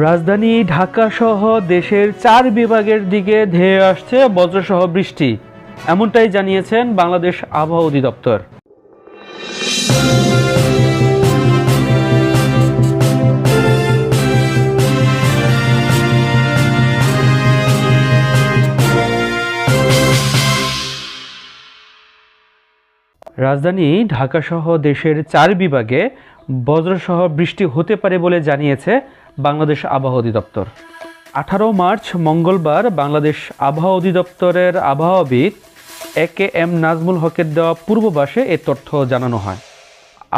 রাজধানী ঢাকাসহ দেশের 4 বিভাগের দিকে ধেয়ে আসছে বজ্রসহ বৃষ্টি, এমনটাই জানিয়েছেন বাংলাদেশ আবহাওয়া অধিদপ্তর। রাজধানী ঢাকাসহ দেশের 4 বিভাগে বজ্রসহ বৃষ্টি হতে পারে বলে জানিয়েছে বাংলাদেশ আবহাওয়া অধিদপ্তর। 18 মার্চ মঙ্গলবার বাংলাদেশ আবহাওয়া অধিদপ্তরের আবহাওয়াবিদ AKM নাজমুল হকের দেওয়া পূর্বাভাসে এ তথ্য জানানো হয়।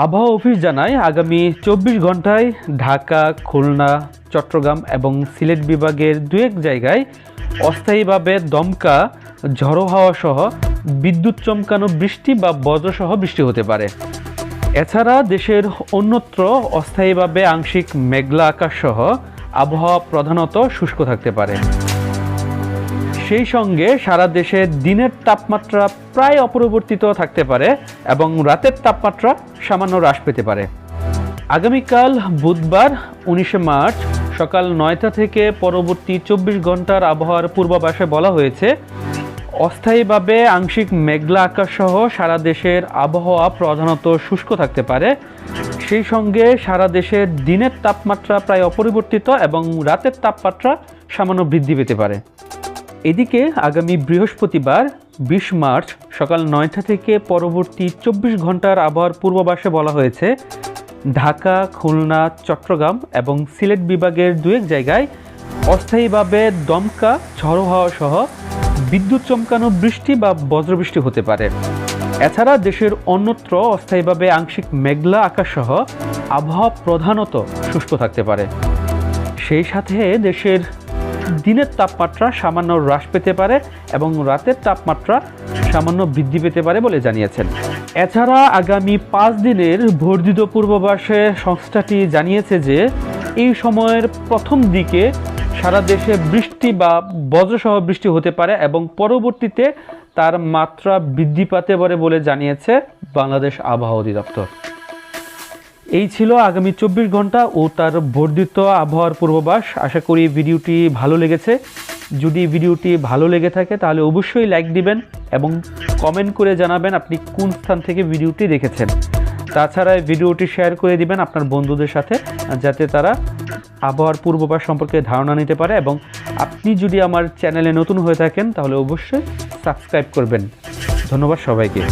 আবহাওয়া অফিস জানায়, আগামী 24 ঘন্টায় ঢাকা, খুলনা, চট্টগ্রাম এবং সিলেট বিভাগের 2-1 জায়গায় অস্থায়ীভাবে দমকা, ঝড়ো হাওয়া সহ বিদ্যুৎ চমকানো বৃষ্টি বা বজ্রসহ বৃষ্টি হতে পারে। এছাড়া দেশের অন্যত্র অস্থায়ীভাবে আংশিক মেঘলা আকাশ সহ আবহাওয়া প্রধানত শুষ্ক থাকতে পারে। সেই সঙ্গে সারা দেশে দিনের তাপমাত্রা প্রায় অপরিবর্তিত থাকতে পারে এবং রাতের তাপমাত্রা সামান্য হ্রাস পেতে পারে। আগামীকাল বুধবার 19 মার্চ সকাল 9টা থেকে পরবর্তী 24 ঘন্টার আবহাওয়ার পূর্বাভাসে বলা হয়েছে, অস্থায়ীভাবে আংশিক মেঘলা আকাশ সহ সারা দেশের আবহাওয়া প্রধানত শুষ্ক থাকতে পারে। সেই সঙ্গে সারা দেশে দিনের তাপমাত্রা প্রায় অপরিবর্তিত এবং রাতের তাপমাত্রা সামান্য বৃদ্ধি পেতে পারে। এদিকে আগামী বৃহস্পতিবার 20 মার্চ সকাল 9টা থেকে পরবর্তী 24 ঘন্টার আবহাওয়ার পূর্বাভাসে বলা হয়েছে, ঢাকা, খুলনা, চট্টগ্রাম এবং সিলেট বিভাগের 2-1 জায়গায় অস্থায়ীভাবে দমকা, ঝড়ো হাওয়া সহ বিদ্যুৎ চমকানো বৃষ্টি বা বজ্রবৃষ্টি হতে পারে। এছাড়া দেশের অন্যত্র অস্থায়ীভাবে আংশিক মেঘলা আকাশ সহ আবহাওয়া প্রধানত শুষ্ক থাকতে পারে। সেই সাথে দেশের দিনের তাপমাত্রা সামান্য হ্রাস পেতে পারে এবং রাতের তাপমাত্রা সামান্য বৃদ্ধি পেতে পারে বলে জানিয়েছেন। এছাড়া আগামী 5 দিনের বর্ধিত পূর্বাভাসে সংস্থাটি জানিয়েছে যে এই সময়ের প্রথম দিকে সারা দেশে বৃষ্টি বা বজ্রসহ বৃষ্টি হতে পারে এবং পরবর্তীতে তার মাত্রা বৃদ্ধি পেতে পারে বলে জানিয়েছে বাংলাদেশ আবহাওয়া অধিদপ্তর। এই ছিল আগামী 24 ঘন্টা ও তার বর্ধিত আবহাওয়ার পূর্বাভাস। আশা করি ভিডিওটি ভালো লেগেছে। যদি ভিডিওটি ভালো লেগে থাকে তাহলে অবশ্যই লাইক দিবেন এবং কমেন্ট করে জানাবেন আপনি কোন স্থান থেকে ভিডিওটি দেখেছেন। তাছাড়া ভিডিওটি শেয়ার করে দিবেন আপনার বন্ধুদের সাথে, যাতে তারা আবহাওয়ার পূর্বাভাস সম্পর্কে ধারণা নিতে পারে। এবং আপনি যদি আমার চ্যানেলে নতুন হয়ে থাকেন তাহলে অবশ্যই সাবস্ক্রাইব করবেন। ধন্যবাদ সবাইকে।